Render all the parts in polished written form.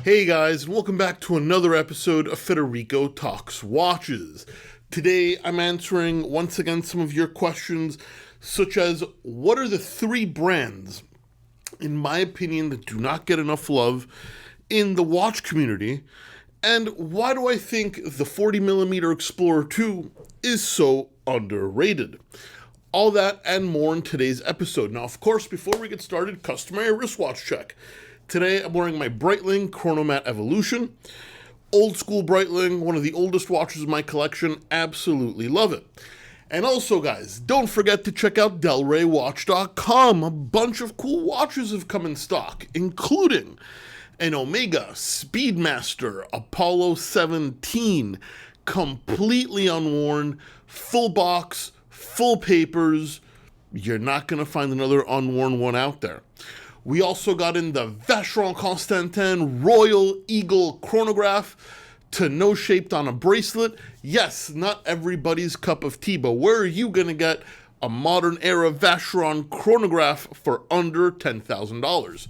Hey guys, and welcome back to another episode of Federico Talks Watches. Today I'm answering once again some of your questions, such as what are the three brands, in my opinion, that do not get enough love in the watch community, and why do I think the 40mm Explorer 2 is so underrated? All that and more in today's episode. Now, of course, before we get started, customary wristwatch check. Today, I'm wearing my Breitling Chronomat Evolution. Old school Breitling, one of the oldest watches in my collection. Absolutely love it. And also, guys, don't forget to check out DelReyWatch.com. A bunch of cool watches have come in stock, including an Omega Speedmaster Apollo 17, completely unworn, full box, full papers. You're not going to find another unworn one out there. We also got in the Vacheron Constantin Royal Eagle chronograph to know shaped on a bracelet. Yes, not everybody's cup of tea, but where are you going to get a modern era Vacheron chronograph for under $10,000?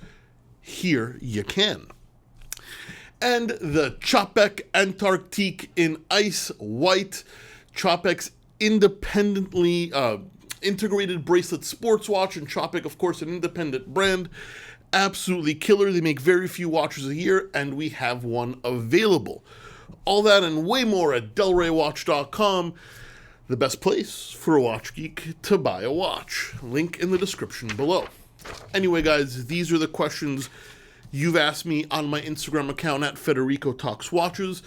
Here you can. And the Chopek Antarctique in ice white, Chopek's independently integrated bracelet sports watch, and Chopek, of course, an independent brand. Absolutely killer. They make very few watches a year, and we have one available. All that and way more at DelReyWatch.com, the best place for a watch geek to buy a watch. Link in the description below. Anyway, guys, these are the questions you've asked me on my Instagram account at Federico Talks Watches.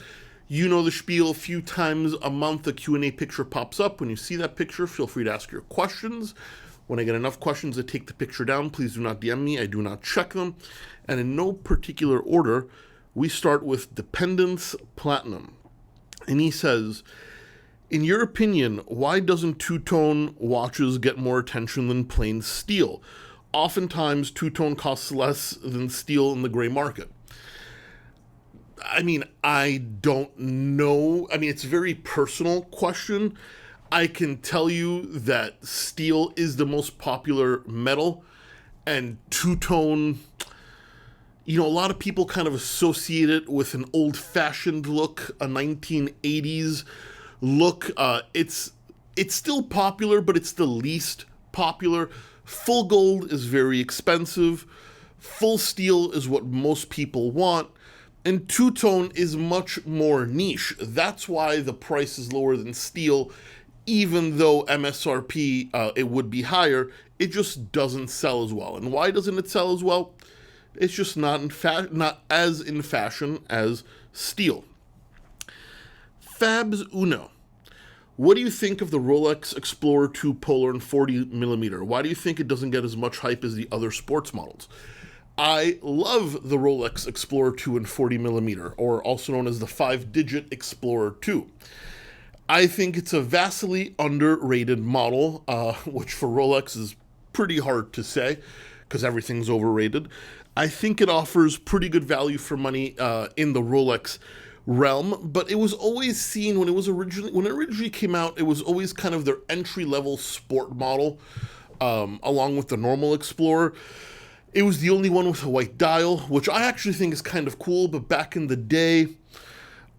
You know the spiel. A few times a month, a Q&A picture pops up. When you see that picture, feel free to ask your questions. When I get enough questions to take the picture down, please do not DM me. I do not check them. And in no particular order, we start with Dependence Platinum. And he says, in your opinion, why doesn't two-tone watches get more attention than plain steel? Oftentimes, two-tone costs less than steel in the gray market. I mean, I don't know. I mean, it's a very personal question. I can tell you that steel is the most popular metal, and two-tone, a lot of people kind of associate it with an old-fashioned look, a 1980s look. It's still popular, but it's the least popular. Full gold is very expensive. Full steel is what most people want. And two-tone is much more niche. That's why the price is lower than steel. Even though MSRP, it would be higher, it just doesn't sell as well. And why doesn't it sell as well? It's just not as in fashion as steel. Fabs Uno. What do you think of the Rolex Explorer 2 Polar in 40mm? Why do you think it doesn't get as much hype as the other sports models? I love the Rolex Explorer 2 in 40mm, or also known as the 5-digit Explorer 2. I think it's a vastly underrated model, which for Rolex is pretty hard to say, because everything's overrated. I think it offers pretty good value for money in the Rolex realm, but it was always seen when it originally came out, it was always kind of their entry-level sport model, along with the normal Explorer. It was the only one with a white dial, which I actually think is kind of cool. But back in the day,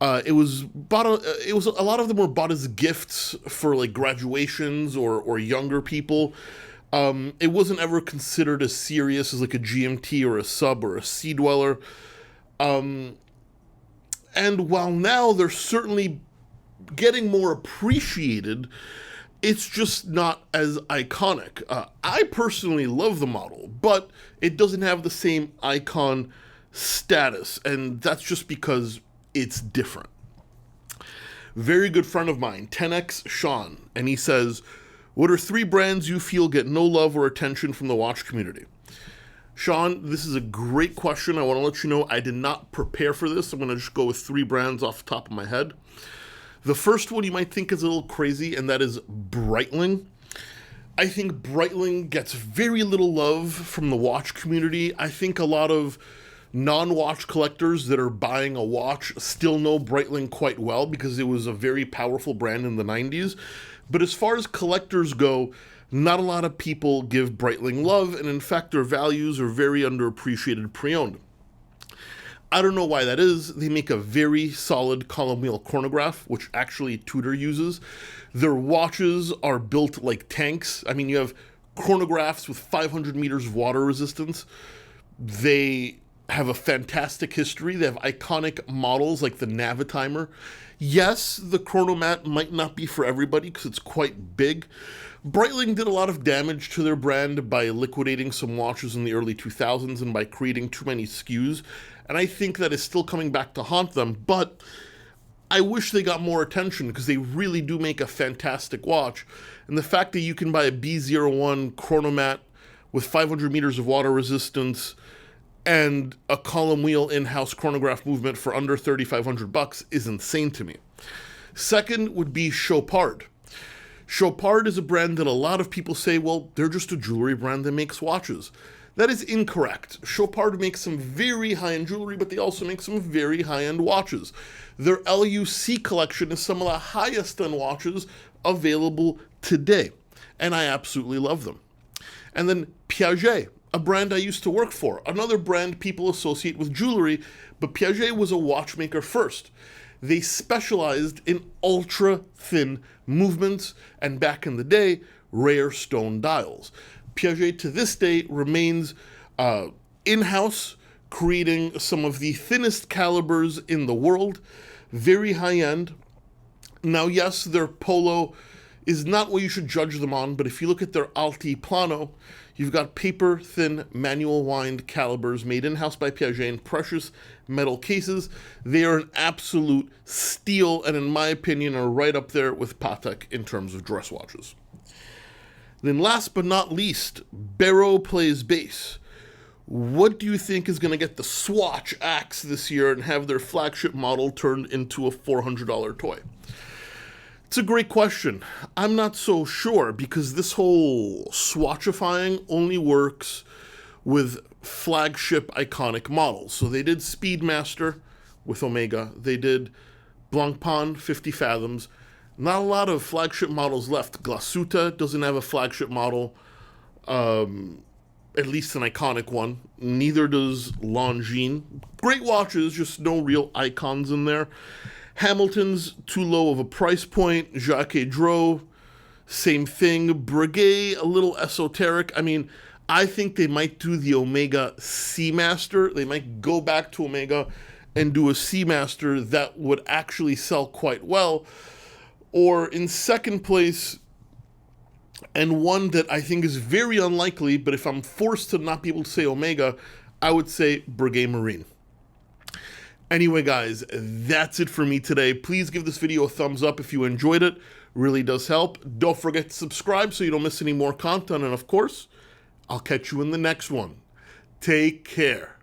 a lot of them were bought as gifts for like graduations or younger people. It wasn't ever considered as serious as like a GMT or a Sub or a Sea Dweller. And while now they're certainly getting more appreciated, it's just not as iconic. I personally love the model, but it doesn't have the same icon status, and that's just because it's different. Very good friend of mine, 10X Sean, and he says, what are three brands you feel get no love or attention from the watch community? Sean, this is a great question. I want to let you know I did not prepare for this. I'm going to just go with three brands off the top of my head. The first one you might think is a little crazy, and that is Breitling. I think Breitling gets very little love from the watch community. I think a lot of non-watch collectors that are buying a watch still know Breitling quite well because it was a very powerful brand in the 90s. But as far as collectors go, not a lot of people give Breitling love, and in fact their values are very underappreciated pre-owned. I don't know why that is. They make a very solid column wheel chronograph, which actually Tudor uses. Their watches are built like tanks. I mean, you have chronographs with 500 meters of water resistance. They have a fantastic history. They have iconic models like the Navitimer. Yes, the Chronomat might not be for everybody because it's quite big. Breitling did a lot of damage to their brand by liquidating some watches in the early 2000s and by creating too many SKUs, and I think that is still coming back to haunt them, but I wish they got more attention because they really do make a fantastic watch, and the fact that you can buy a B01 Chronomat with 500 meters of water resistance and a column wheel in-house chronograph movement for under $3,500 is insane to me. Second would be Chopard. Chopard is a brand that a lot of people say, well, they're just a jewelry brand that makes watches. That is incorrect. Chopard makes some very high-end jewelry, but they also make some very high-end watches. Their LUC collection is some of the highest-end watches available today, and I absolutely love them. And then Piaget, a brand I used to work for, another brand people associate with jewelry, but Piaget was a watchmaker first. They specialized in ultra-thin movements, and back in the day, rare stone dials. Piaget to this day remains in-house, creating some of the thinnest calibers in the world, very high-end. Now, yes, their Polo is not what you should judge them on, but if you look at their Altiplano, you've got paper-thin manual wind calibers made in-house by Piaget in precious metal cases. They are an absolute steal, and in my opinion, are right up there with Patek in terms of dress watches. Then last but not least, Barrow plays bass. What do you think is going to get the Swatch axe this year and have their flagship model turned into a $400 toy? It's a great question. I'm not so sure because this whole Swatchifying only works with flagship iconic models. So they did Speedmaster with Omega. They did Blancpain 50 Fathoms. Not a lot of flagship models left. Glasuta doesn't have a flagship model, at least an iconic one. Neither does Longines. Great watches, just no real icons in there. Hamilton's too low of a price point. Jacques Dro, same thing. Breguet, a little esoteric. I mean, I think they might do the Omega Seamaster. They might go back to Omega and do a Seamaster that would actually sell quite well. Or in second place, and one that I think is very unlikely, but if I'm forced to not be able to say Omega, I would say Breguet Marine. Anyway, guys, that's it for me today. Please give this video a thumbs up if you enjoyed it. Really does help. Don't forget to subscribe so you don't miss any more content. And of course, I'll catch you in the next one. Take care.